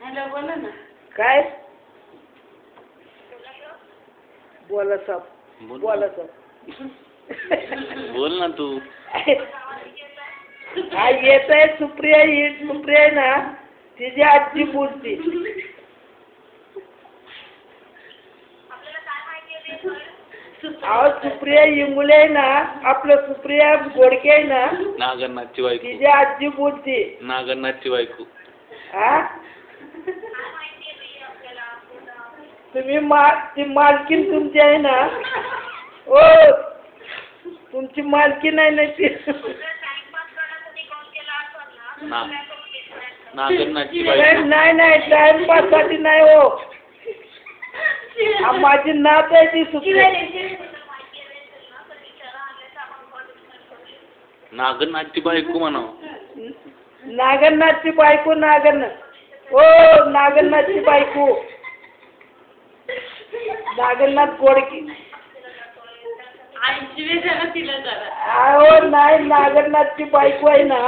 Hello बोला ना. काय बोला साहेब बोला साहेब बोल ना तू. येत आहे सुप्रिया ही सुप्रिया आहे ना तिची आजी बोलते. अहो सुप्रिया इंगुले आहे ना आपलं सुप्रिया गोडके आहे ना नागनाथची बायको. तिची आजी बोलते. नागनाथची बायको. हा तुम्ही ती मालकीन तुमची आहे ना. ओ तुमची मालकीन आहे ना ती. नागनाथची बायको. नाही नाही टाइमपास साठी नाही हो. माझी नात आहे ती सुप्रिया. नागनाथची बायको म्हणाव. नागनाथची बायको नागनाथ. हो नागनाथची बायको नागनाथ गोडके. तिला जरा अहो नाही नागनाथची बायको आहे ना